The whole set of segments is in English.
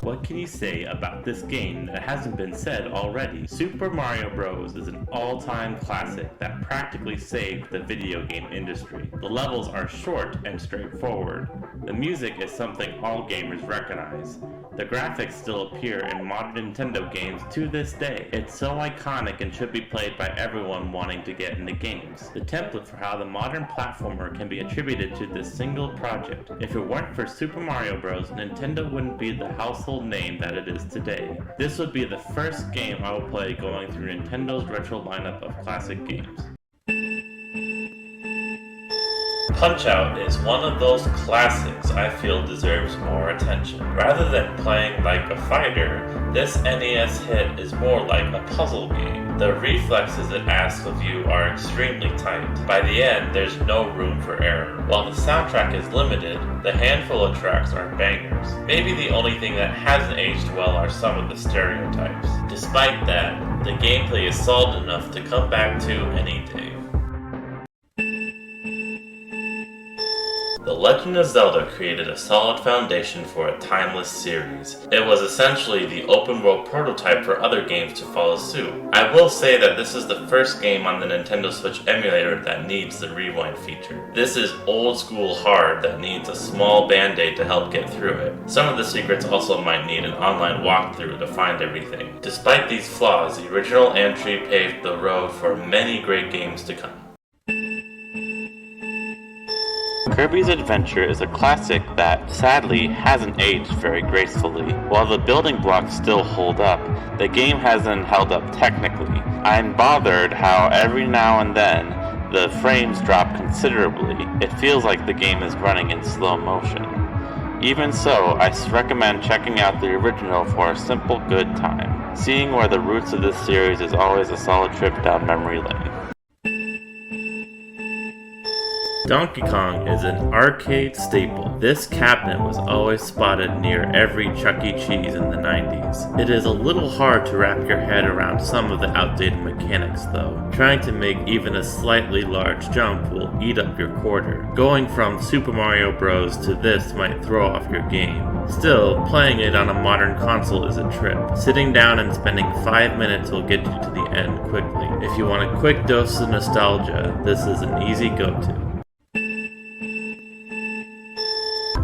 What can you say about this game that hasn't been said already? Super Mario Bros. Is an all-time classic that practically saved the video game industry. The levels are short and straightforward. The music is something all gamers recognize. The graphics still appear in modern Nintendo games to this day. It's so iconic and should be played by everyone wanting to get into games. The template for how the modern platformer can be attributed to this single project. If it weren't for Super Mario Bros., Nintendo wouldn't be the household name that it is today. This would be the first game I will play going through Nintendo's retro lineup of classic games. Punch-Out is one of those classics I feel deserves more attention. Rather than playing like a fighter, this NES hit is more like a puzzle game. The reflexes it asks of you are extremely tight. By the end, there's no room for error. While the soundtrack is limited, the handful of tracks are bangers. Maybe the only thing that hasn't aged well are some of the stereotypes. Despite that, the gameplay is solid enough to come back to any day. The Legend of Zelda created a solid foundation for a timeless series. It was essentially the open-world prototype for other games to follow suit. I will say that this is the first game on the Nintendo Switch emulator that needs the rewind feature. This is old-school hard that needs a small band-aid to help get through it. Some of the secrets also might need an online walkthrough to find everything. Despite these flaws, the original entry paved the road for many great games to come. Kirby's Adventure is a classic that, sadly, hasn't aged very gracefully. While the building blocks still hold up, the game hasn't held up technically. I'm bothered how every now and then, the frames drop considerably. It feels like the game is running in slow motion. Even so, I recommend checking out the original for a simple good time. Seeing where the roots of this series is always a solid trip down memory lane. Donkey Kong is an arcade staple. This cabinet was always spotted near every Chuck E. Cheese in the 90s. It is a little hard to wrap your head around some of the outdated mechanics though. Trying to make even a slightly large jump will eat up your quarter. Going from Super Mario Bros. To this might throw off your game. Still, playing it on a modern console is a trip. Sitting down and spending 5 minutes will get you to the end quickly. If you want a quick dose of nostalgia, this is an easy go-to.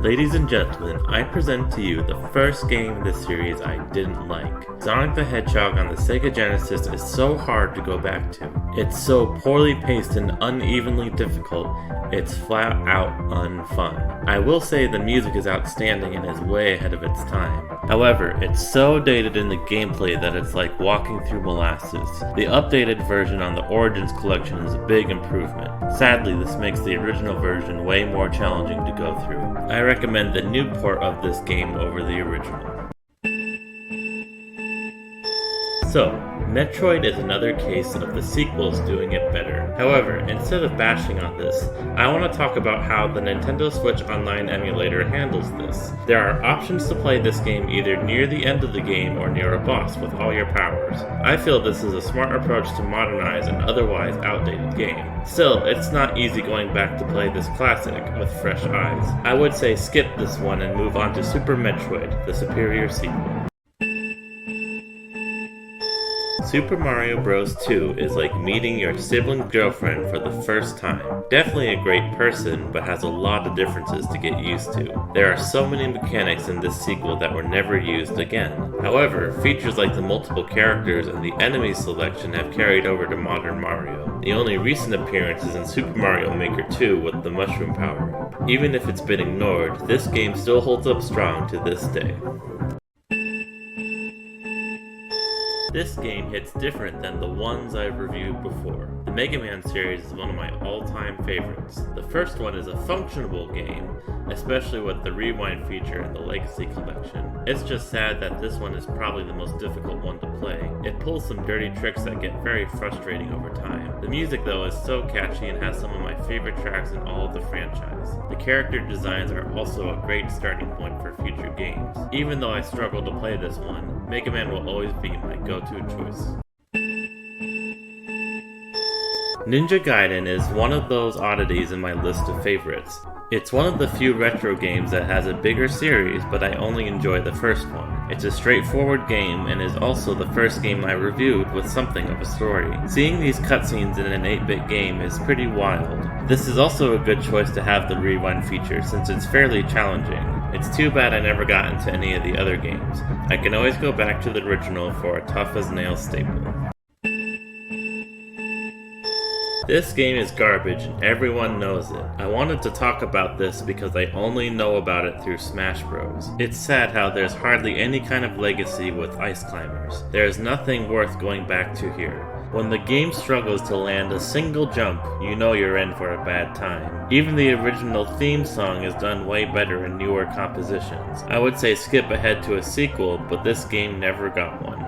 Ladies and gentlemen, I present to you the first game in this series I didn't like. Sonic the Hedgehog on the Sega Genesis is so hard to go back to. It's so poorly paced and unevenly difficult, it's flat out unfun. I will say the music is outstanding and is way ahead of its time. However, it's so dated in the gameplay that it's like walking through molasses. The updated version on the Origins collection is a big improvement. Sadly, this makes the original version way more challenging to go through. I recommend the new port of this game over the original. So, Metroid is another case of the sequels doing it better. However, instead of bashing on this, I want to talk about how the Nintendo Switch Online emulator handles this. There are options to play this game either near the end of the game or near a boss with all your powers. I feel this is a smart approach to modernize an otherwise outdated game. Still, it's not easy going back to play this classic with fresh eyes. I would say skip this one and move on to Super Metroid, the superior sequel. Super Mario Bros. 2 is like meeting your sibling girlfriend for the first time. Definitely a great person, but has a lot of differences to get used to. There are so many mechanics in this sequel that were never used again. However, features like the multiple characters and the enemy selection have carried over to modern Mario. The only recent appearance is in Super Mario Maker 2 with the mushroom power. Even if it's been ignored, this game still holds up strong to this day. This game hits different than the ones I've reviewed before. The Mega Man series is one of my all-time favorites. The first one is a functionable game, especially with the rewind feature in the Legacy Collection. It's just sad that this one is probably the most difficult one to play. It pulls some dirty tricks that get very frustrating over time. The music though is so catchy and has some of my favorite tracks in all of the franchise. The character designs are also a great starting point for future games. Even though I struggle to play this one, Mega Man will always be my go-to choice. Ninja Gaiden is one of those oddities in my list of favorites. It's one of the few retro games that has a bigger series, but I only enjoy the first one. It's a straightforward game and is also the first game I reviewed with something of a story. Seeing these cutscenes in an 8-bit game is pretty wild. This is also a good choice to have the rewind feature since it's fairly challenging. It's too bad I never got into any of the other games. I can always go back to the original for a tough-as-nails staple. This game is garbage and everyone knows it. I wanted to talk about this because I only know about it through Smash Bros. It's sad how there's hardly any kind of legacy with Ice Climbers. There is nothing worth going back to here. When the game struggles to land a single jump, you know you're in for a bad time. Even the original theme song is done way better in newer compositions. I would say skip ahead to a sequel, but this game never got one.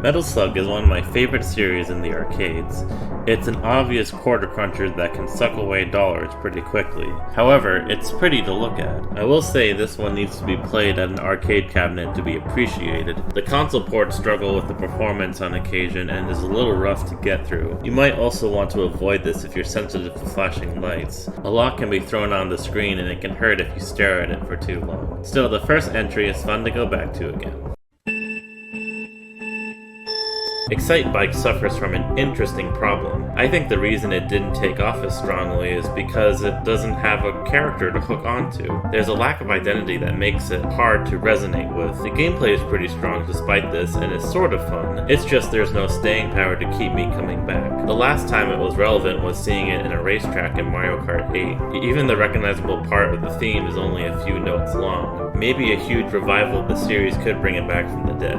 Metal Slug is one of my favorite series in the arcades. It's an obvious quarter cruncher that can suck away dollars pretty quickly. However, it's pretty to look at. I will say this one needs to be played at an arcade cabinet to be appreciated. The console ports struggle with the performance on occasion and is a little rough to get through. You might also want to avoid this if you're sensitive to flashing lights. A lot can be thrown on the screen and it can hurt if you stare at it for too long. Still, the first entry is fun to go back to again. Excitebike suffers from an interesting problem. I think the reason it didn't take off as strongly is because it doesn't have a character to hook onto. There's a lack of identity that makes it hard to resonate with. The gameplay is pretty strong despite this and is sort of fun. It's just there's no staying power to keep me coming back. The last time it was relevant was seeing it in a racetrack in Mario Kart 8. Even the recognizable part of the theme is only a few notes long. Maybe a huge revival of the series could bring it back from the dead.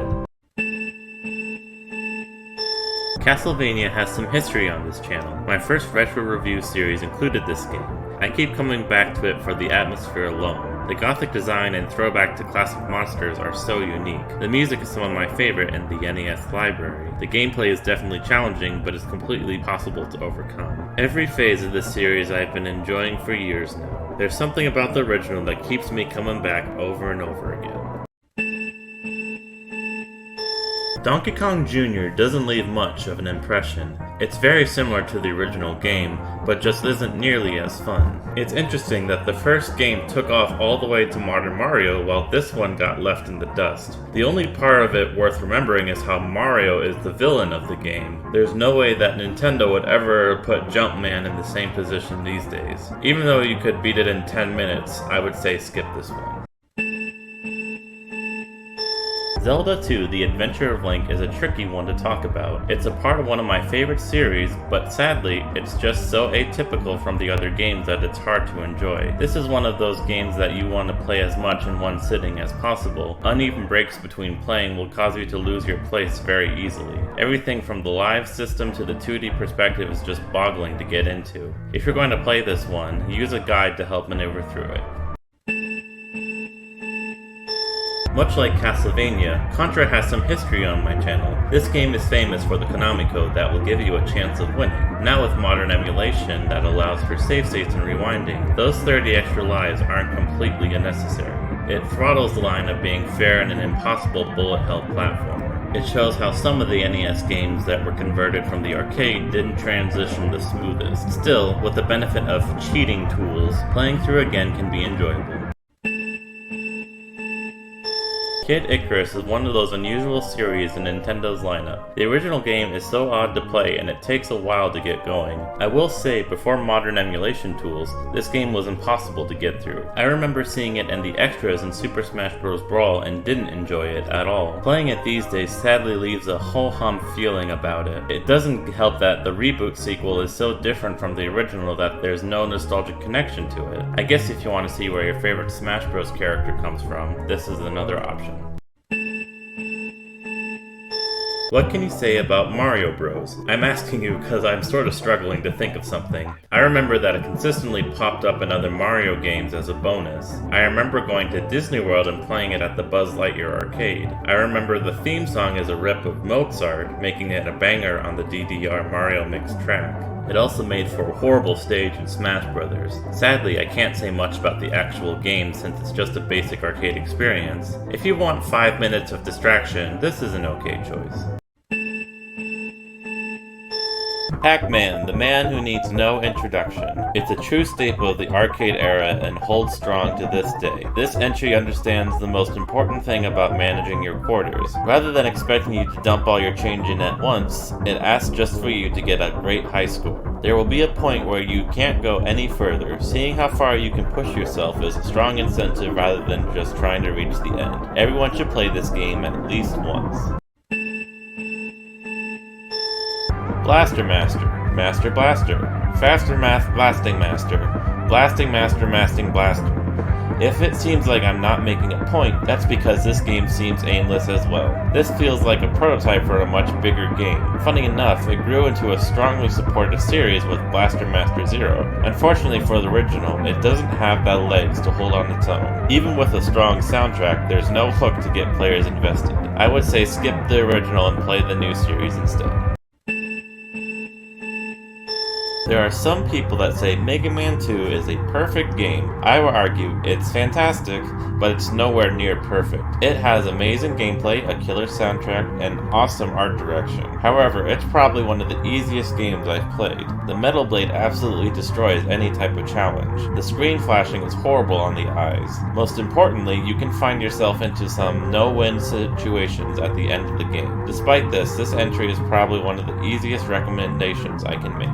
Castlevania has some history on this channel. My first retro review series included this game. I keep coming back to it for the atmosphere alone. The gothic design and throwback to classic monsters are so unique. The music is some of my favorite in the NES library. The gameplay is definitely challenging, but is completely possible to overcome. Every phase of this series I've been enjoying for years now. There's something about the original that keeps me coming back over and over again. Donkey Kong Jr. doesn't leave much of an impression. It's very similar to the original game, but just isn't nearly as fun. It's interesting that the first game took off all the way to Modern Mario while this one got left in the dust. The only part of it worth remembering is how Mario is the villain of the game. There's no way that Nintendo would ever put Jumpman in the same position these days. Even though you could beat it in 10 minutes, I would say skip this one. Zelda 2: The Adventure of Link is a tricky one to talk about. It's a part of one of my favorite series, but sadly, it's just so atypical from the other games that it's hard to enjoy. This is one of those games that you want to play as much in one sitting as possible. Uneven breaks between playing will cause you to lose your place very easily. Everything from the live system to the 2D perspective is just boggling to get into. If you're going to play this one, use a guide to help maneuver through it. Much like Castlevania, Contra has some history on my channel. This game is famous for the Konami code that will give you a chance of winning. Now with modern emulation that allows for save states and rewinding, those 30 extra lives aren't completely unnecessary. It throttles the line of being fair in an impossible bullet-hell platformer. It shows how some of the NES games that were converted from the arcade didn't transition the smoothest. Still, with the benefit of cheating tools, playing through again can be enjoyable. Kid Icarus is one of those unusual series in Nintendo's lineup. The original game is so odd to play and it takes a while to get going. I will say, before modern emulation tools, this game was impossible to get through. I remember seeing it in the extras in Super Smash Bros. Brawl and didn't enjoy it at all. Playing it these days sadly leaves a ho-hum feeling about it. It doesn't help that the reboot sequel is so different from the original that there's no nostalgic connection to it. I guess if you want to see where your favorite Smash Bros. Character comes from, this is another option. What can you say about Mario Bros? I'm asking you because I'm sort of struggling to think of something. I remember that it consistently popped up in other Mario games as a bonus. I remember going to Disney World and playing it at the Buzz Lightyear arcade. I remember the theme song is a rip of Mozart, making it a banger on the DDR Mario Mix track. It also made for a horrible stage in Smash Bros. Sadly, I can't say much about the actual game since it's just a basic arcade experience. If you want 5 minutes of distraction, this is an okay choice. Pac-Man, the man who needs no introduction. It's a true staple of the arcade era and holds strong to this day. This entry understands the most important thing about managing your quarters. Rather than expecting you to dump all your change in at once, it asks just for you to get a great high score. There will be a point where you can't go any further. Seeing how far you can push yourself is a strong incentive rather than just trying to reach the end. Everyone should play this game at least once. Blaster Master, Master Blaster, Faster Math Blasting Master, Blasting Master Masting Blaster. If it seems like I'm not making a point, that's because this game seems aimless as well. This feels like a prototype for a much bigger game. Funny enough, it grew into a strongly supported series with Blaster Master Zero. Unfortunately for the original, it doesn't have the legs to hold on its own. Even with a strong soundtrack, there's no hook to get players invested. I would say skip the original and play the new series instead. There are some people that say Mega Man 2 is a perfect game. I would argue it's fantastic, but it's nowhere near perfect. It has amazing gameplay, a killer soundtrack, and awesome art direction. However, it's probably one of the easiest games I've played. The Metal Blade absolutely destroys any type of challenge. The screen flashing is horrible on the eyes. Most importantly, you can find yourself into some no-win situations at the end of the game. Despite this entry is probably one of the easiest recommendations I can make.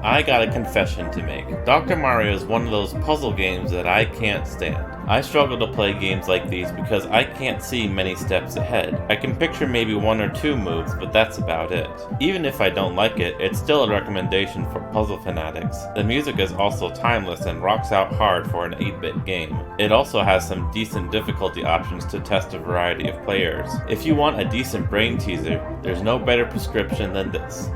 I got a confession to make. Dr. Mario is one of those puzzle games that I can't stand. I struggle to play games like these because I can't see many steps ahead. I can picture maybe one or two moves, but that's about it. Even if I don't like it, it's still a recommendation for puzzle fanatics. The music is also timeless and rocks out hard for an 8-bit game. It also has some decent difficulty options to test a variety of players. If you want a decent brain teaser, there's no better prescription than this.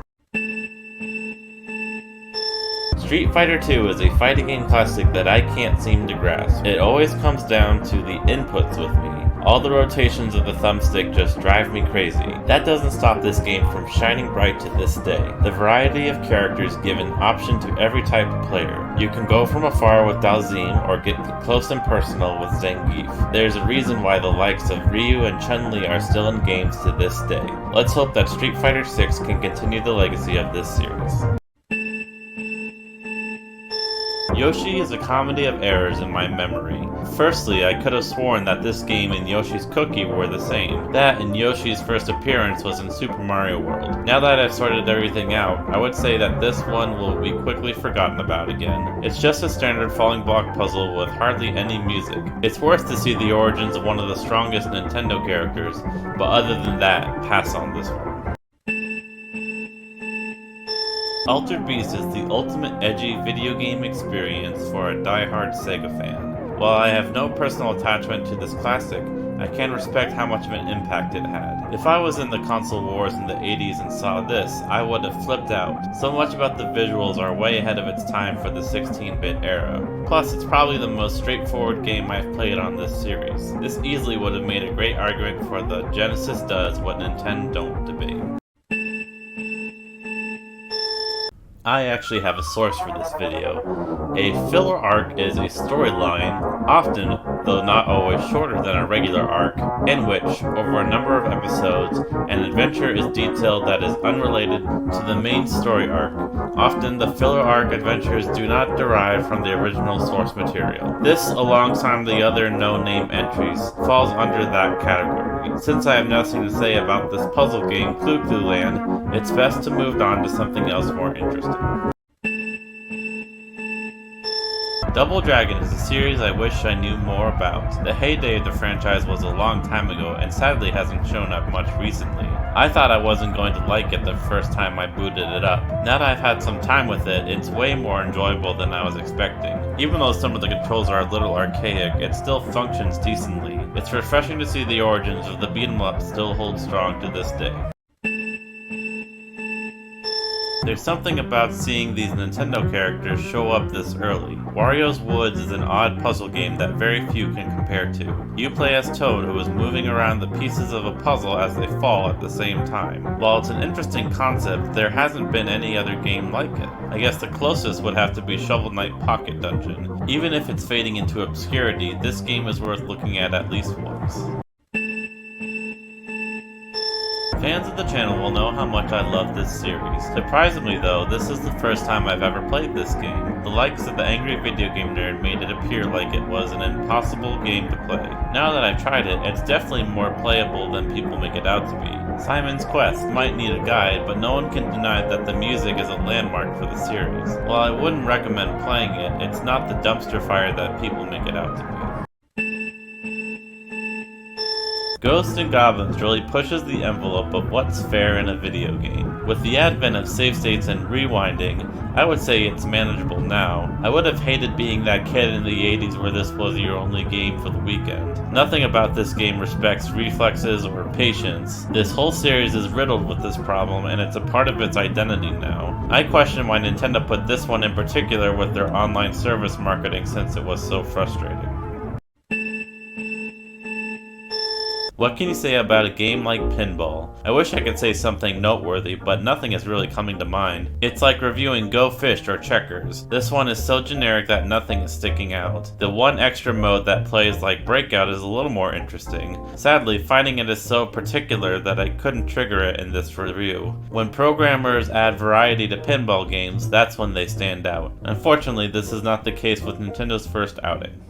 Street Fighter 2 is a fighting game classic that I can't seem to grasp. It always comes down to the inputs with me. All the rotations of the thumbstick just drive me crazy. That doesn't stop this game from shining bright to this day. The variety of characters give an option to every type of player. You can go from afar with Dhalsim or get close and personal with Zangief. There's a reason why the likes of Ryu and Chun-Li are still in games to this day. Let's hope that Street Fighter 6 can continue the legacy of this series. Yoshi is a comedy of errors in my memory. Firstly, I could have sworn that this game and Yoshi's Cookie were the same. That and Yoshi's first appearance was in Super Mario World. Now that I've sorted everything out, I would say that this one will be quickly forgotten about again. It's just a standard falling block puzzle with hardly any music. It's worth to see the origins of one of the strongest Nintendo characters, but other than that, pass on this one. Altered Beast is the ultimate edgy video game experience for a die-hard Sega fan. While I have no personal attachment to this classic, I can respect how much of an impact it had. If I was in the console wars in the 80s and saw this, I would have flipped out. So much about the visuals are way ahead of its time for the 16-bit era. Plus, it's probably the most straightforward game I've played on this series. This easily would have made a great argument for the Genesis does what Nintendo don't debate. I actually have a source for this video. A filler arc is a storyline, often, though not always shorter than a regular arc, in which, over a number of episodes, an adventure is detailed that is unrelated to the main story arc. Often, the filler arc adventures do not derive from the original source material. This, alongside the other no-name entries, falls under that category. Since I have nothing to say about this puzzle game, Clu Clu Land, it's best to move on to something else more interesting. Double Dragon is a series I wish I knew more about. The heyday of the franchise was a long time ago and sadly hasn't shown up much recently. I thought I wasn't going to like it the first time I booted it up. Now that I've had some time with it, it's way more enjoyable than I was expecting. Even though some of the controls are a little archaic, it still functions decently. It's refreshing to see the origins of the beat-em-up still hold strong to this day. There's something about seeing these Nintendo characters show up this early. Wario's Woods is an odd puzzle game that very few can compare to. You play as Toad, who is moving around the pieces of a puzzle as they fall at the same time. While it's an interesting concept, there hasn't been any other game like it. I guess the closest would have to be Shovel Knight Pocket Dungeon. Even if it's fading into obscurity, this game is worth looking at least once. Fans of the channel will know how much I love this series. Surprisingly though, this is the first time I've ever played this game. The likes of the Angry Video Game Nerd made it appear like it was an impossible game to play. Now that I've tried it, it's definitely more playable than people make it out to be. Simon's Quest might need a guide, but no one can deny that the music is a landmark for the series. While I wouldn't recommend playing it, it's not the dumpster fire that people make it out to be. Ghosts and Goblins really pushes the envelope of what's fair in a video game. With the advent of save states and rewinding, I would say it's manageable now. I would have hated being that kid in the 80s where this was your only game for the weekend. Nothing about this game respects reflexes or patience. This whole series is riddled with this problem and it's a part of its identity now. I question why Nintendo put this one in particular with their online service marketing since it was so frustrating. What can you say about a game like Pinball? I wish I could say something noteworthy, but nothing is really coming to mind. It's like reviewing Go Fish or Checkers. This one is so generic that nothing is sticking out. The one extra mode that plays like Breakout is a little more interesting. Sadly, finding it is so particular that I couldn't trigger it in this review. When programmers add variety to pinball games, that's when they stand out. Unfortunately, this is not the case with Nintendo's first outing.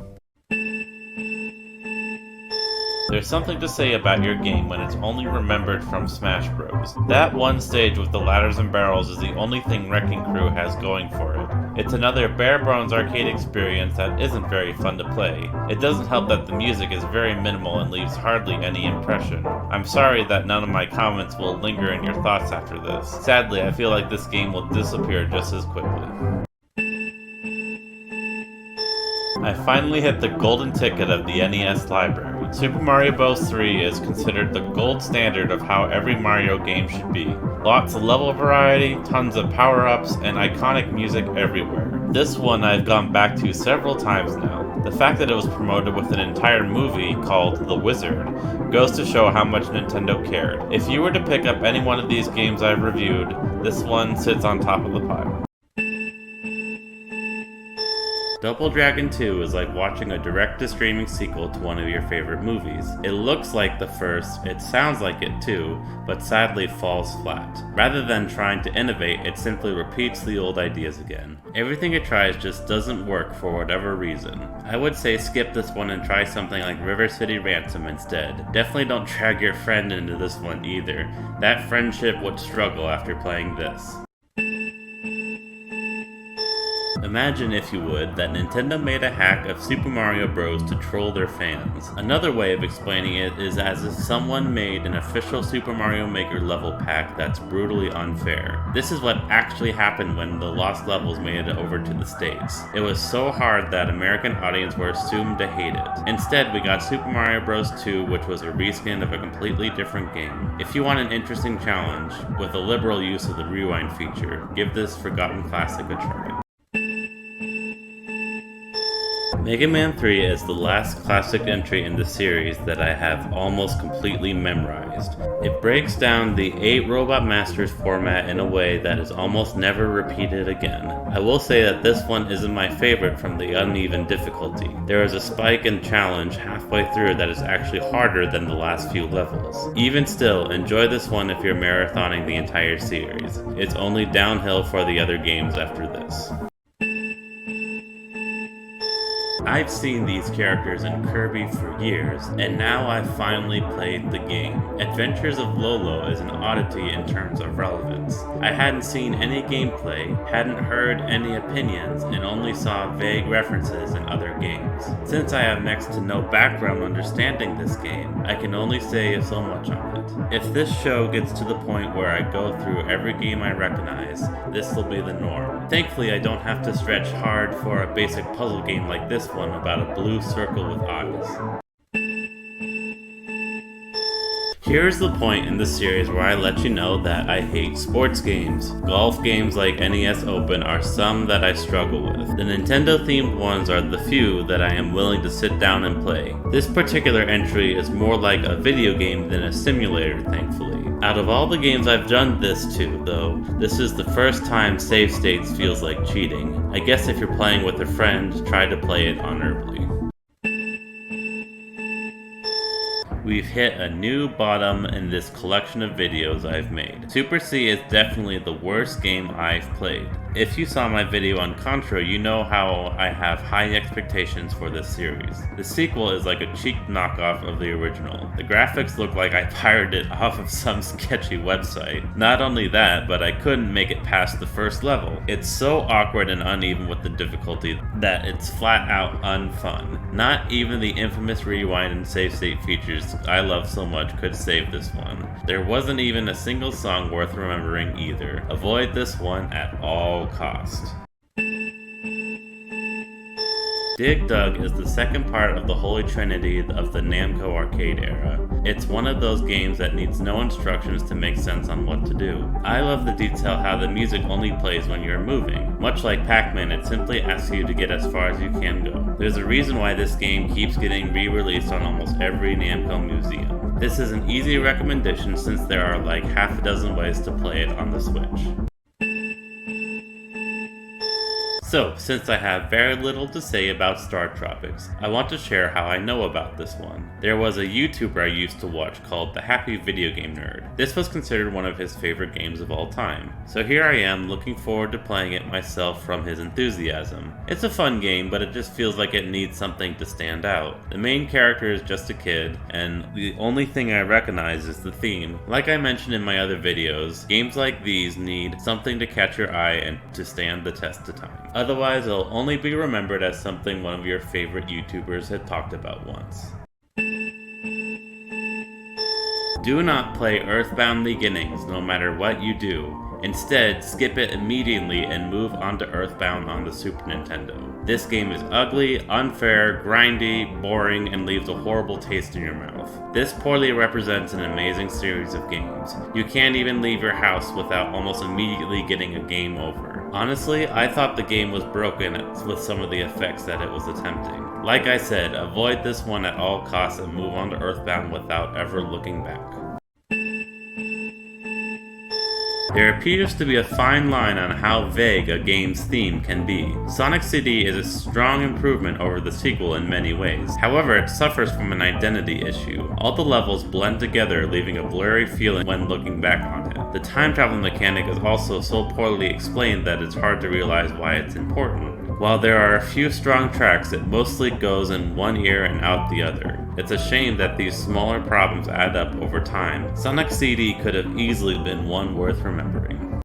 There's something to say about your game when it's only remembered from Smash Bros. That one stage with the ladders and barrels is the only thing Wrecking Crew has going for it. It's another bare bones arcade experience that isn't very fun to play. It doesn't help that the music is very minimal and leaves hardly any impression. I'm sorry that none of my comments will linger in your thoughts after this. Sadly, I feel like this game will disappear just as quickly. I finally hit the golden ticket of the NES library. Super Mario Bros. 3 is considered the gold standard of how every Mario game should be. Lots of level variety, tons of power-ups, and iconic music everywhere. This one I've gone back to several times now. The fact that it was promoted with an entire movie called The Wizard goes to show how much Nintendo cared. If you were to pick up any one of these games I've reviewed, this one sits on top of the pile. Double Dragon 2 is like watching a direct-to-streaming sequel to one of your favorite movies. It looks like the first, it sounds like it too, but sadly falls flat. Rather than trying to innovate, it simply repeats the old ideas again. Everything it tries just doesn't work for whatever reason. I would say skip this one and try something like River City Ransom instead. Definitely don't drag your friend into this one either. That friendship would struggle after playing this. Imagine, if you would, that Nintendo made a hack of Super Mario Bros. To troll their fans. Another way of explaining it is as if someone made an official Super Mario Maker level pack that's brutally unfair. This is what actually happened when the lost levels made it over to the States. It was so hard that American audiences were assumed to hate it. Instead, we got Super Mario Bros. 2, which was a reskin of a completely different game. If you want an interesting challenge, with a liberal use of the rewind feature, give this forgotten classic a try. Mega Man 3 is the last classic entry in the series that I have almost completely memorized. It breaks down the 8 Robot Masters format in a way that is almost never repeated again. I will say that this one isn't my favorite from the uneven difficulty. There is a spike in challenge halfway through that is actually harder than the last few levels. Even still, enjoy this one if you're marathoning the entire series. It's only downhill for the other games after this. I've seen these characters in Kirby for years, and now I've finally played the game. Adventures of Lolo is an oddity in terms of relevance. I hadn't seen any gameplay, hadn't heard any opinions, and only saw vague references in other games. Since I have next to no background understanding this game, I can only say so much on it. If this show gets to the point where I go through every game I recognize, this will be the norm. Thankfully, I don't have to stretch hard for a basic puzzle game like this one about a blue circle with eyes. Here's the point in the series where I let you know that I hate sports games. Golf games like NES Open are some that I struggle with. The Nintendo themed ones are the few that I am willing to sit down and play. This particular entry is more like a video game than a simulator, thankfully. Out of all the games I've done this to, though, this is the first time save states feels like cheating. I guess if you're playing with a friend, try to play it honorably. We we've hit a new bottom in this collection of videos I've made. Super C is definitely the worst game I've played. If you saw my video on Contra, you know how I have high expectations for this series. The sequel is like a cheap knockoff of the original. The graphics look like I pirated it off of some sketchy website. Not only that, but I couldn't make it past the first level. It's so awkward and uneven with the difficulty that it's flat out unfun. Not even the infamous rewind and save state features I love so much could save this one. There wasn't even a single song worth remembering either. Avoid this one at all cost. Dig Dug is the second part of the Holy Trinity of the Namco arcade era. It's one of those games that needs no instructions to make sense on what to do. I love the detail how the music only plays when you're moving. Much like Pac-Man, it simply asks you to get as far as you can go. There's a reason why this game keeps getting re-released on almost every Namco museum. This is an easy recommendation since there are like half a dozen ways to play it on the Switch. So, since I have very little to say about Star Tropics, I want to share how I know about this one. There was a YouTuber I used to watch called The Happy Video Game Nerd. This was considered one of his favorite games of all time. So here I am looking forward to playing it myself from his enthusiasm. It's a fun game, but it just feels like it needs something to stand out. The main character is just a kid, and the only thing I recognize is the theme. Like I mentioned in my other videos, games like these need something to catch your eye and to stand the test of time. Otherwise, it'll only be remembered as something one of your favorite YouTubers had talked about once. Do not play Earthbound Beginnings no matter what you do. Instead, skip it immediately and move on to Earthbound on the Super Nintendo. This game is ugly, unfair, grindy, boring, and leaves a horrible taste in your mouth. This poorly represents an amazing series of games. You can't even leave your house without almost immediately getting a game over. Honestly, I thought the game was broken with some of the effects that it was attempting. Like I said, avoid this one at all costs and move on to Earthbound without ever looking back. There appears to be a fine line on how vague a game's theme can be. Sonic CD is a strong improvement over the sequel in many ways. However, it suffers from an identity issue. All the levels blend together, leaving a blurry feeling when looking back on it. The time travel mechanic is also so poorly explained that it's hard to realize why it's important. While there are a few strong tracks, it mostly goes in one ear and out the other. It's a shame that these smaller problems add up over time. Sonic CD could have easily been one worth remembering.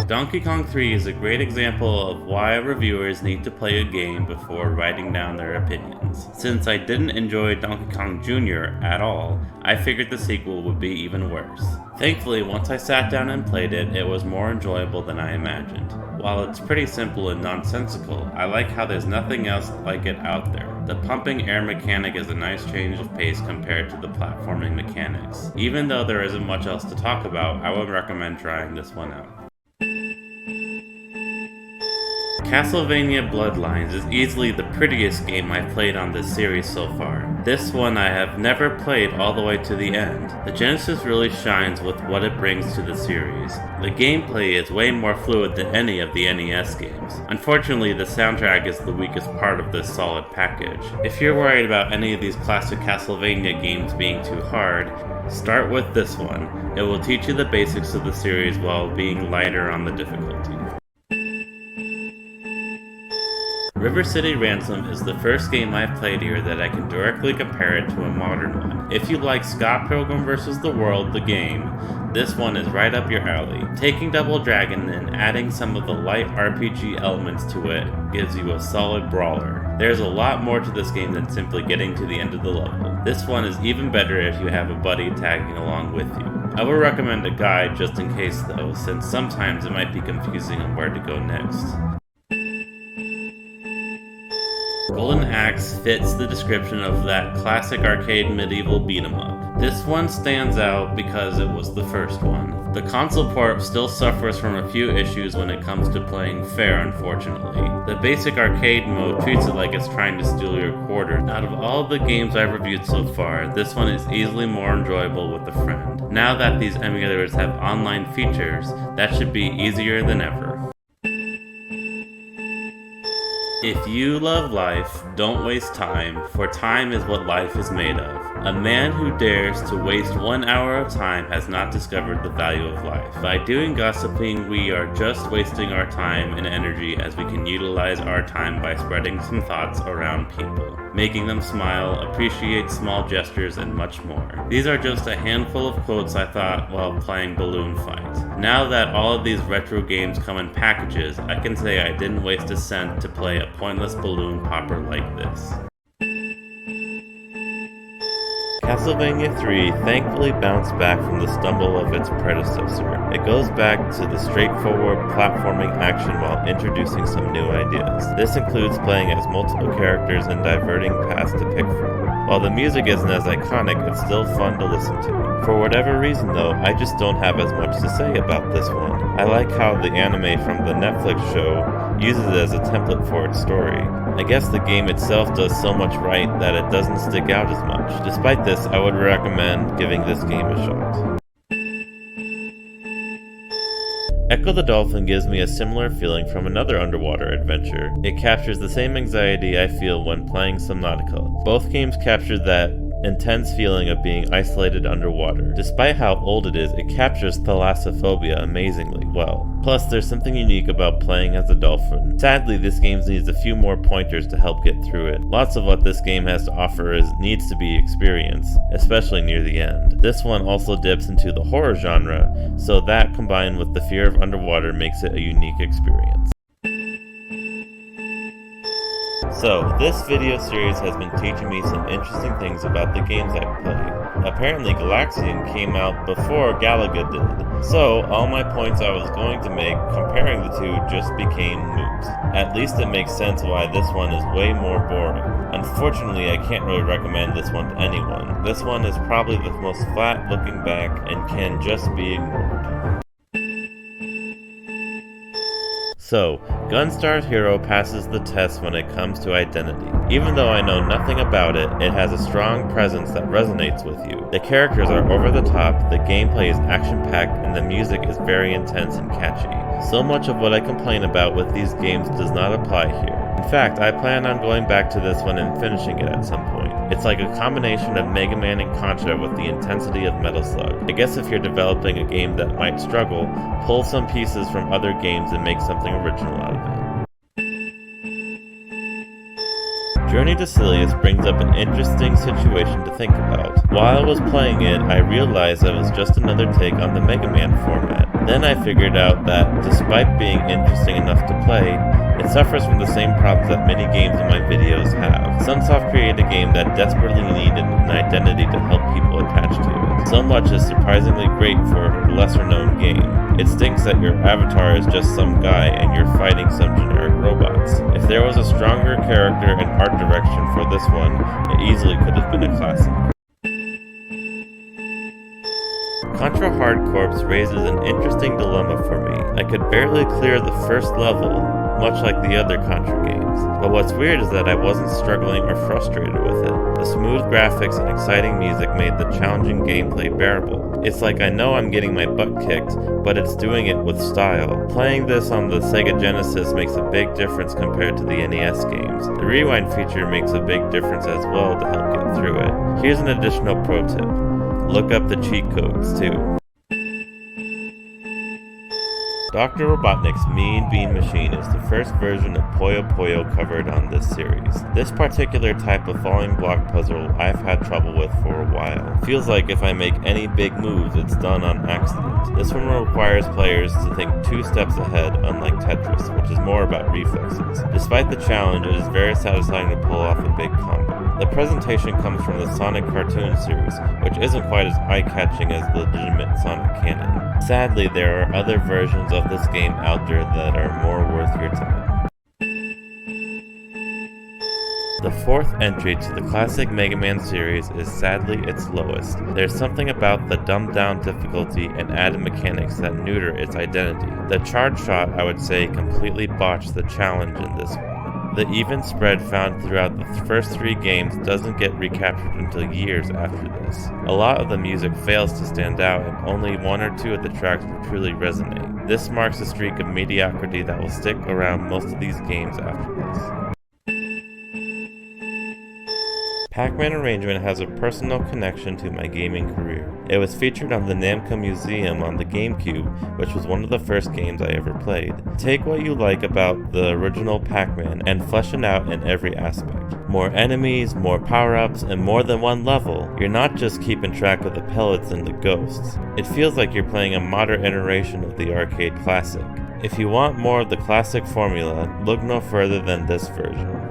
Donkey Kong 3 is a great example of why reviewers need to play a game before writing down their opinions. Since I didn't enjoy Donkey Kong Jr. at all, I figured the sequel would be even worse. Thankfully, once I sat down and played it, it was more enjoyable than I imagined. While it's pretty simple and nonsensical, I like how there's nothing else like it out there. The pumping air mechanic is a nice change of pace compared to the platforming mechanics. Even though there isn't much else to talk about, I would recommend trying this one out. Castlevania Bloodlines is easily the prettiest game I've played on this series so far. This one I have never played all the way to the end. The Genesis really shines with what it brings to the series. The gameplay is way more fluid than any of the NES games. Unfortunately, the soundtrack is the weakest part of this solid package. If you're worried about any of these classic Castlevania games being too hard, start with this one. It will teach you the basics of the series while being lighter on the difficulty. River City Ransom is the first game I've played here that I can directly compare it to a modern one. If you like Scott Pilgrim vs. the World, the game, this one is right up your alley. Taking Double Dragon and adding some of the light RPG elements to it gives you a solid brawler. There's a lot more to this game than simply getting to the end of the level. This one is even better if you have a buddy tagging along with you. I would recommend a guide just in case though, since sometimes it might be confusing on where to go next. Golden Axe fits the description of that classic arcade medieval beat-em-up. This one stands out because it was the first one. The console port still suffers from a few issues when it comes to playing fair, unfortunately. The basic arcade mode treats it like it's trying to steal your quarter. Out of all the games I've reviewed so far, this one is easily more enjoyable with a friend. Now that these emulators have online features, that should be easier than ever. If you love life, don't waste time, for time is what life is made of. A man who dares to waste 1 hour of time has not discovered the value of life. By doing gossiping, we are just wasting our time and energy, as we can utilize our time by spreading some thoughts around people, making them smile, appreciate small gestures, and much more. These are just a handful of quotes I thought while playing Balloon Fight. Now that all of these retro games come in packages, I can say I didn't waste a cent to play a pointless balloon popper like this. Castlevania 3 thankfully bounced back from the stumble of its predecessor. It goes back to the straightforward platforming action while introducing some new ideas. This includes playing as multiple characters and diverting paths to pick from. While the music isn't as iconic, it's still fun to listen to. For whatever reason though, I just don't have as much to say about this one. I like how the anime from the Netflix show uses it as a template for its story. I guess the game itself does so much right that it doesn't stick out as much. Despite this, I would recommend giving this game a shot. Echo the Dolphin gives me a similar feeling from another underwater adventure. It captures the same anxiety I feel when playing Subnautica. Both games capture that intense feeling of being isolated underwater. Despite how old it is, it captures thalassophobia amazingly well. Plus, there's something unique about playing as a dolphin. Sadly, this game needs a few more pointers to help get through it. Lots of what this game has to offer needs to be experienced, especially near the end. This one also dips into the horror genre, so that combined with the fear of underwater makes it a unique experience. So, this video series has been teaching me some interesting things about the games I've played. Apparently Galaxian came out before Galaga did, so all my points I was going to make comparing the two just became moot. At least it makes sense why this one is way more boring. Unfortunately, I can't really recommend this one to anyone. This one is probably the most flat looking back and can just be ignored. So, Gunstar Hero passes the test when it comes to identity. Even though I know nothing about it, it has a strong presence that resonates with you. The characters are over the top, the gameplay is action-packed, and the music is very intense and catchy. So much of what I complain about with these games does not apply here. In fact, I plan on going back to this one and finishing it at some point. It's like a combination of Mega Man and Contra with the intensity of Metal Slug. I guess if you're developing a game that might struggle, pull some pieces from other games and make something original out of it. Journey to Silius brings up an interesting situation to think about. While I was playing it, I realized it was just another take on the Mega Man format. Then I figured out that, despite being interesting enough to play, it suffers from the same problems that many games in my videos have. Sunsoft created a game that desperately needed an identity to help people attach to it. So much is surprisingly great for a lesser known game. It stinks that your avatar is just some guy and you're fighting some generic robots. If there was a stronger character and art direction for this one, it easily could have been a classic. Contra Hard Corps raises an interesting dilemma for me. I could barely clear the first level, much like the other Contra games. But what's weird is that I wasn't struggling or frustrated with it. The smooth graphics and exciting music made the challenging gameplay bearable. It's like I know I'm getting my butt kicked, but it's doing it with style. Playing this on the Sega Genesis makes a big difference compared to the NES games. The rewind feature makes a big difference as well to help get through it. Here's an additional pro tip. Look up the cheat codes too. Dr. Robotnik's Mean Bean Machine is the first version of Puyo Puyo covered on this series. This particular type of falling block puzzle I've had trouble with for a while. Feels like if I make any big moves, it's done on accident. This one requires players to think 2 steps ahead, unlike Tetris, which is more about reflexes. Despite the challenge, it is very satisfying to pull off a big combo. The presentation comes from the Sonic cartoon series, which isn't quite as eye-catching as the legitimate Sonic canon. Sadly, there are other versions of this game out there that are more worth your time. The 4th entry to the classic Mega Man series is sadly its lowest. There's something about the dumbed-down difficulty and added mechanics that neuter its identity. The charge shot, I would say, completely botched the challenge in this one. The even spread found throughout the first 3 games doesn't get recaptured until years after this. A lot of the music fails to stand out, and only 1 or 2 of the tracks will truly resonate. This marks a streak of mediocrity that will stick around most of these games after this. Pac-Man Arrangement has a personal connection to my gaming career. It was featured on the Namco Museum on the GameCube, which was one of the first games I ever played. Take what you like about the original Pac-Man and flesh it out in every aspect. More enemies, more power-ups, and more than one level. You're not just keeping track of the pellets and the ghosts. It feels like you're playing a modern iteration of the arcade classic. If you want more of the classic formula, look no further than this version.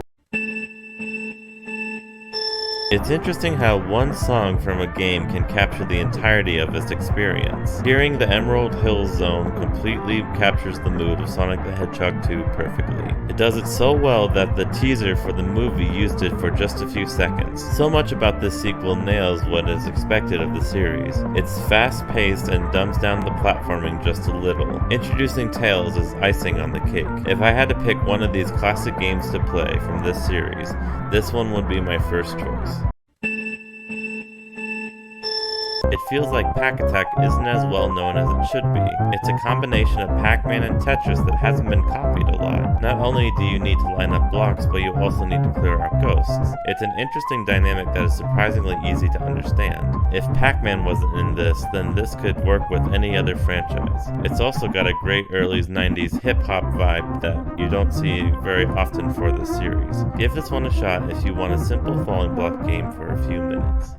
It's interesting how one song from a game can capture the entirety of its experience. Hearing the Emerald Hills Zone completely captures the mood of Sonic the Hedgehog 2 perfectly. It does it so well that the teaser for the movie used it for just a few seconds. So much about this sequel nails what is expected of the series. It's fast-paced and dumbs down the platforming just a little. Introducing Tails is icing on the cake. If I had to pick one of these classic games to play from this series, this one would be my first choice. It feels like Pac-Attack isn't as well known as it should be. It's a combination of Pac-Man and Tetris that hasn't been copied a lot. Not only do you need to line up blocks, but you also need to clear out ghosts. It's an interesting dynamic that is surprisingly easy to understand. If Pac-Man wasn't in this, then this could work with any other franchise. It's also got a great early 90s hip-hop vibe that you don't see very often for this series. Give this one a shot if you want a simple falling block game for a few minutes.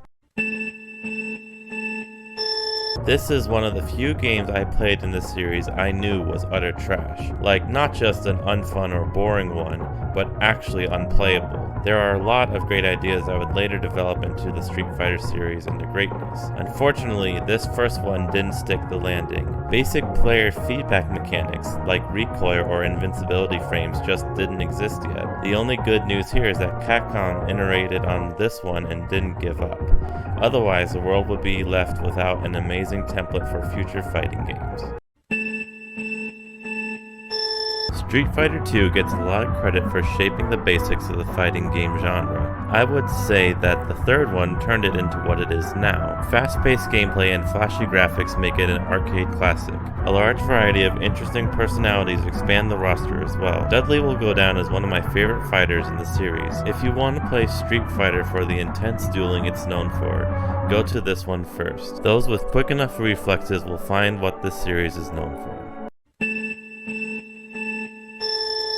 This is one of the few games I played in this series I knew was utter trash. Like, not just an unfun or boring one, but actually unplayable. There are a lot of great ideas that would later develop into the Street Fighter series and their greatness. Unfortunately, this first one didn't stick the landing. Basic player feedback mechanics, like recoil or invincibility frames, just didn't exist yet. The only good news here is that Capcom iterated on this one and didn't give up. Otherwise, the world would be left without an amazing template for future fighting games. Street Fighter II gets a lot of credit for shaping the basics of the fighting game genre. I would say that the third one turned it into what it is now. Fast-paced gameplay and flashy graphics make it an arcade classic. A large variety of interesting personalities expand the roster as well. Dudley will go down as one of my favorite fighters in the series. If you want to play Street Fighter for the intense dueling it's known for, go to this one first. Those with quick enough reflexes will find what this series is known for.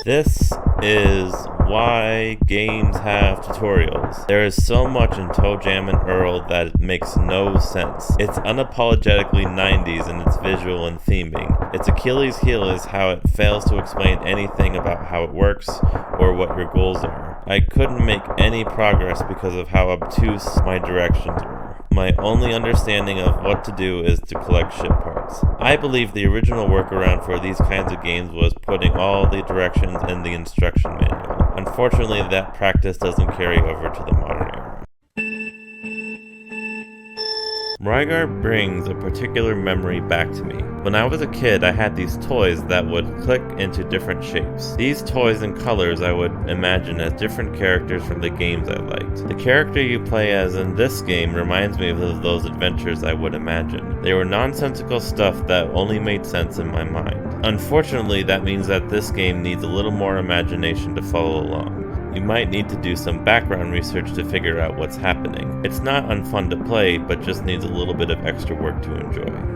This is why games have tutorials. There is so much in ToeJam and Earl that it makes no sense. It's unapologetically 90s in its visual and theming. Its Achilles heel is how it fails to explain anything about how it works or what your goals are. I couldn't make any progress because of how obtuse my directions were. My only understanding of what to do is to collect ship parts. I believe the original workaround for these kinds of games was putting all the directions in the instruction manual. Unfortunately, that practice doesn't carry over to the modern era. Rygar brings a particular memory back to me. When I was a kid, I had these toys that would click into different shapes. These toys and colors I would imagine as different characters from the games I liked. The character you play as in this game reminds me of those adventures I would imagine. They were nonsensical stuff that only made sense in my mind. Unfortunately, that means that this game needs a little more imagination to follow along. You might need to do some background research to figure out what's happening. It's not unfun to play, but just needs a little bit of extra work to enjoy.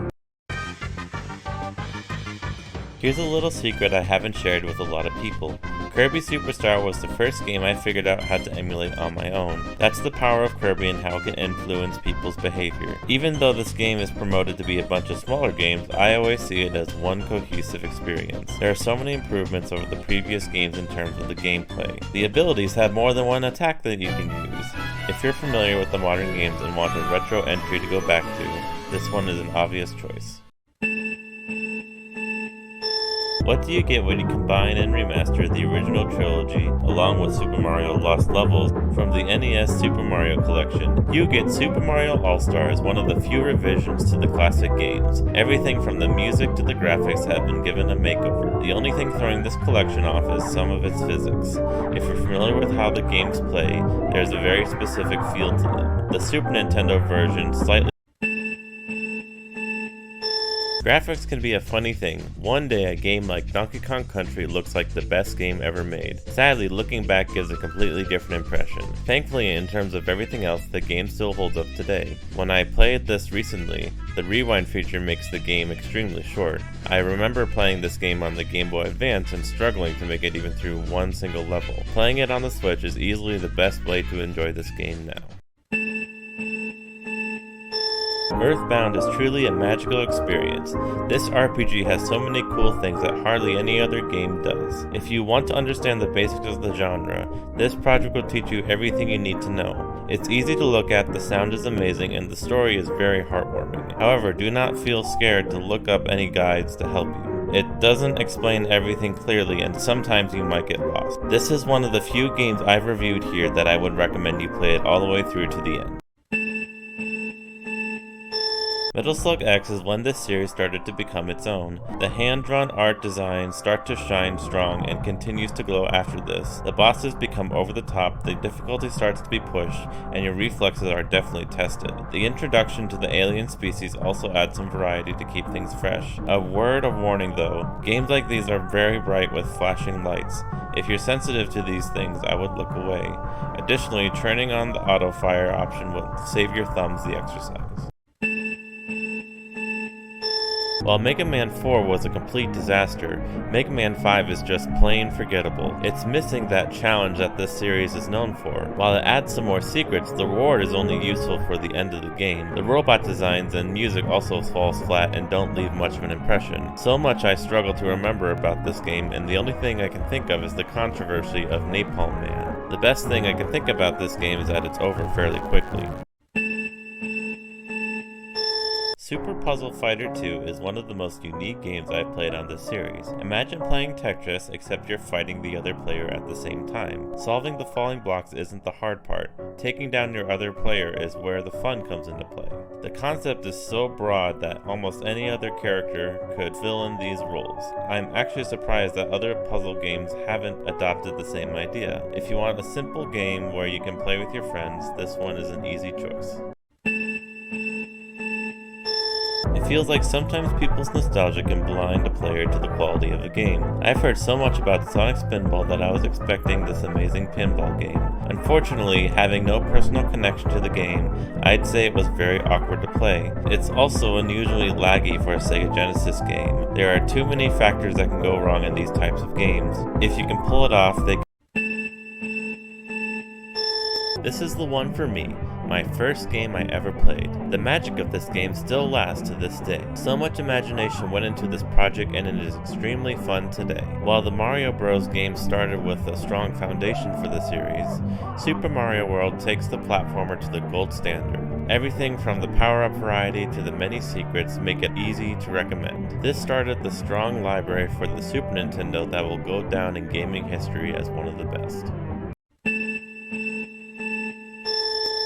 Here's a little secret I haven't shared with a lot of people. Kirby Superstar was the first game I figured out how to emulate on my own. That's the power of Kirby and how it can influence people's behavior. Even though this game is promoted to be a bunch of smaller games, I always see it as one cohesive experience. There are so many improvements over the previous games in terms of the gameplay. The abilities have more than one attack that you can use. If you're familiar with the modern games and want a retro entry to go back to, this one is an obvious choice. What do you get when you combine and remaster the original trilogy along with Super Mario Lost Levels from the NES Super Mario Collection? You get Super Mario All-Stars, one of the few revisions to the classic games. Everything from the music to the graphics have been given a makeover. The only thing throwing this collection off is some of its physics. If you're familiar with how the games play, there's a very specific feel to them. The Super Nintendo version slightly Graphics can be a funny thing. One day a game like Donkey Kong Country looks like the best game ever made. Sadly, looking back gives a completely different impression. Thankfully, in terms of everything else, the game still holds up today. When I played this recently, the rewind feature makes the game extremely short. I remember playing this game on the Game Boy Advance and struggling to make it even through one single level. Playing it on the Switch is easily the best way to enjoy this game now. Earthbound is truly a magical experience. This RPG has so many cool things that hardly any other game does. If you want to understand the basics of the genre, this project will teach you everything you need to know. It's easy to look at, the sound is amazing, and the story is very heartwarming. However, do not feel scared to look up any guides to help you. It doesn't explain everything clearly, and sometimes you might get lost. This is one of the few games I've reviewed here that I would recommend you play it all the way through to the end. Metal Slug X is when this series started to become its own. The hand-drawn art designs start to shine strong and continues to glow after this. The bosses become over the top, the difficulty starts to be pushed, and your reflexes are definitely tested. The introduction to the alien species also adds some variety to keep things fresh. A word of warning though, games like these are very bright with flashing lights. If you're sensitive to these things, I would look away. Additionally, turning on the auto fire option will save your thumbs the exercise. While Mega Man 4 was a complete disaster, Mega Man 5 is just plain forgettable. It's missing that challenge that this series is known for. While it adds some more secrets, the reward is only useful for the end of the game. The robot designs and music also falls flat and don't leave much of an impression. So much I struggle to remember about this game, and the only thing I can think of is the controversy of Napalm Man. The best thing I can think about this game is that it's over fairly quickly. Super Puzzle Fighter 2 is one of the most unique games I've played on this series. Imagine playing Tetris except you're fighting the other player at the same time. Solving the falling blocks isn't the hard part. Taking down your other player is where the fun comes into play. The concept is so broad that almost any other character could fill in these roles. I'm actually surprised that other puzzle games haven't adopted the same idea. If you want a simple game where you can play with your friends, this one is an easy choice. It feels like sometimes people's nostalgia can blind a player to the quality of a game. I've heard so much about Sonic Spinball that I was expecting this amazing pinball game. Unfortunately, having no personal connection to the game, I'd say it was very awkward to play. It's also unusually laggy for a Sega Genesis game. There are too many factors that can go wrong in these types of games. If you can pull it off, This is the one for me, my first game I ever played. The magic of this game still lasts to this day. So much imagination went into this project and it is extremely fun today. While the Mario Bros. Game started with a strong foundation for the series, Super Mario World takes the platformer to the gold standard. Everything from the power-up variety to the many secrets make it easy to recommend. This started the strong library for the Super Nintendo that will go down in gaming history as one of the best.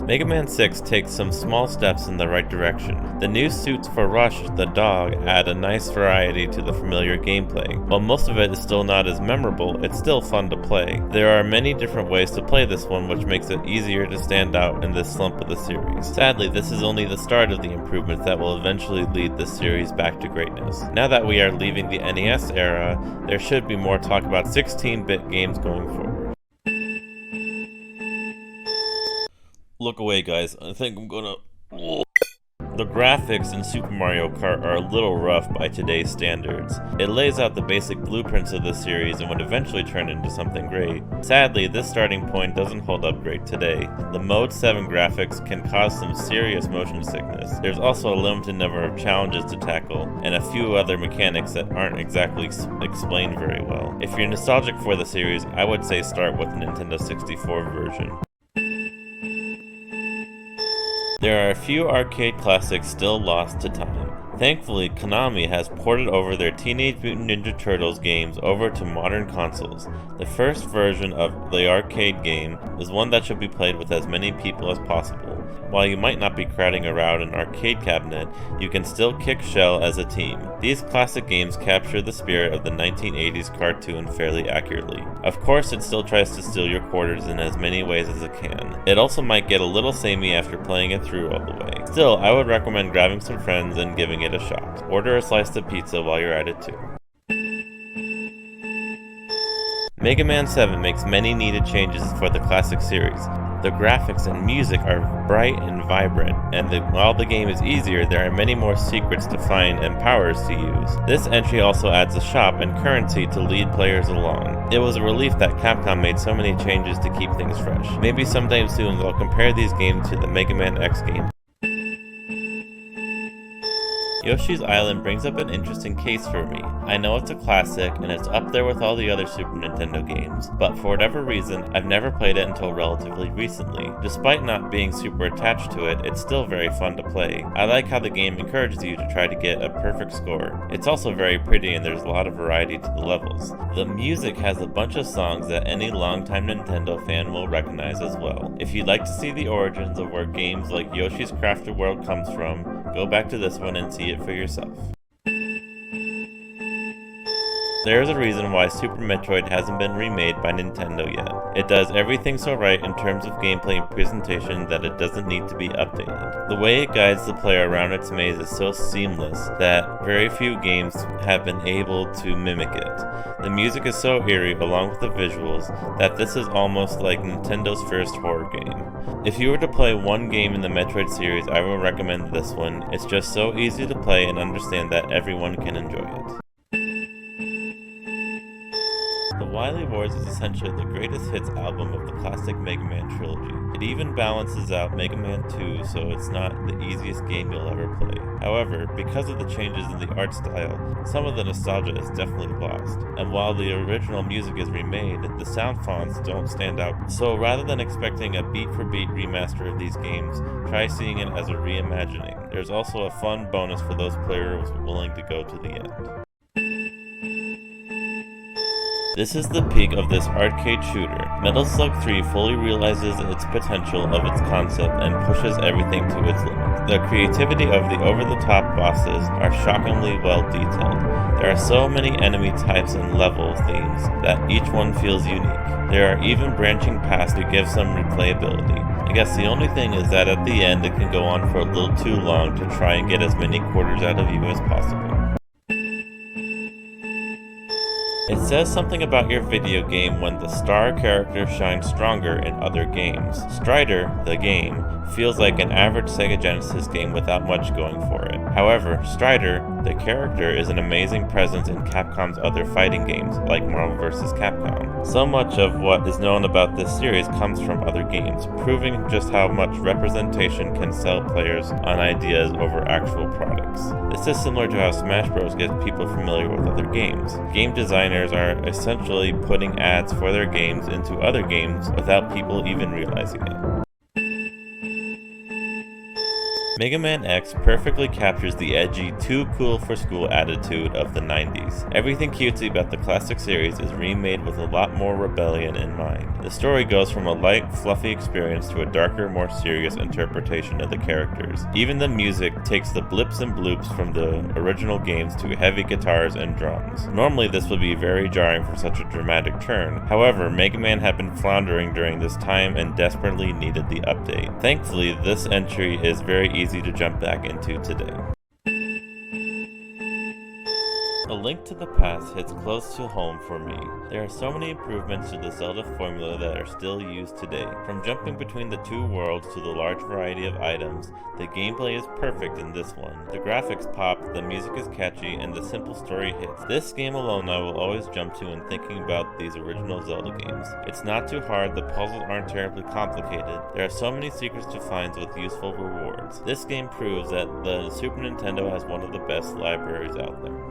Mega Man 6 takes some small steps in the right direction. The new suits for Rush the dog add a nice variety to the familiar gameplay. While most of it is still not as memorable, it's still fun to play. There are many different ways to play this one, which makes it easier to stand out in this slump of the series. Sadly, this is only the start of the improvements that will eventually lead this series back to greatness. Now that we are leaving the NES era, there should be more talk about 16-bit games going forward. Look away, guys. I think I'm gonna... The graphics in Super Mario Kart are a little rough by today's standards. It lays out the basic blueprints of the series and would eventually turn into something great. Sadly, this starting point doesn't hold up great today. The Mode 7 graphics can cause some serious motion sickness. There's also a limited number of challenges to tackle, and a few other mechanics that aren't exactly explained very well. If you're nostalgic for the series, I would say start with the Nintendo 64 version. There are a few arcade classics still lost to time. Thankfully, Konami has ported over their Teenage Mutant Ninja Turtles games over to modern consoles. The first version of the arcade game is one that should be played with as many people as possible. While you might not be crowding around an arcade cabinet, you can still kick shell as a team. These classic games capture the spirit of the 1980s cartoon fairly accurately. Of course, it still tries to steal your quarters in as many ways as it can. It also might get a little samey after playing it through all the way. Still, I would recommend grabbing some friends and giving it a shot. Order a slice of pizza while you're at it too. Mega Man 7 makes many needed changes for the classic series. The graphics and music are bright and vibrant, and while the game is easier, there are many more secrets to find and powers to use. This entry also adds a shop and currency to lead players along. It was a relief that Capcom made so many changes to keep things fresh. Maybe sometime soon they'll compare these games to the Mega Man X game. Yoshi's Island brings up an interesting case for me. I know it's a classic and it's up there with all the other Super Nintendo games, but for whatever reason, I've never played it until relatively recently. Despite not being super attached to it, it's still very fun to play. I like how the game encourages you to try to get a perfect score. It's also very pretty and there's a lot of variety to the levels. The music has a bunch of songs that any longtime Nintendo fan will recognize as well. If you'd like to see the origins of where games like Yoshi's Crafted World comes from, go back to this one and see it for yourself. There is a reason why Super Metroid hasn't been remade by Nintendo yet. It does everything so right in terms of gameplay and presentation that it doesn't need to be updated. The way it guides the player around its maze is so seamless that very few games have been able to mimic it. The music is so eerie along with the visuals that this is almost like Nintendo's first horror game. If you were to play one game in the Metroid series, I would recommend this one. It's just so easy to play and understand that everyone can enjoy it. The Wily Wars is essentially the greatest hits album of the classic Mega Man trilogy. It even balances out Mega Man 2, so it's not the easiest game you'll ever play. However, because of the changes in the art style, some of the nostalgia is definitely lost. And while the original music is remade, the sound fonts don't stand out. So rather than expecting a beat-for-beat remaster of these games, try seeing it as a reimagining. There's also a fun bonus for those players willing to go to the end. This is the peak of this arcade shooter. Metal Slug 3 fully realizes its potential of its concept and pushes everything to its limit. The creativity of the over-the-top bosses are shockingly well detailed. There are so many enemy types and level themes that each one feels unique. There are even branching paths to give some replayability. I guess the only thing is that at the end it can go on for a little too long to try and get as many quarters out of you as possible. It says something about your video game when the star character shines stronger in other games. Strider, the game, feels like an average Sega Genesis game without much going for it. However, Strider, the character, is an amazing presence in Capcom's other fighting games, like Marvel vs. Capcom. So much of what is known about this series comes from other games, proving just how much representation can sell players on ideas over actual products. This is similar to how Smash Bros. Gets people familiar with other games. Game designers are essentially putting ads for their games into other games without people even realizing it. Mega Man X perfectly captures the edgy, too cool for school attitude of the 90s. Everything cutesy about the classic series is remade with a lot more rebellion in mind. The story goes from a light, fluffy experience to a darker, more serious interpretation of the characters. Even the music takes the blips and bloops from the original games to heavy guitars and drums. Normally this would be very jarring for such a dramatic turn. However, Mega Man had been floundering during this time and desperately needed the update. Thankfully, this entry is very easy to jump back into today. A Link to the Past hits close to home for me. There are so many improvements to the Zelda formula that are still used today. From jumping between the two worlds to the large variety of items, the gameplay is perfect in this one. The graphics pop, the music is catchy, and the simple story hits. This game alone I will always jump to when thinking about these original Zelda games. It's not too hard, the puzzles aren't terribly complicated, there are so many secrets to find with useful rewards. This game proves that the Super Nintendo has one of the best libraries out there.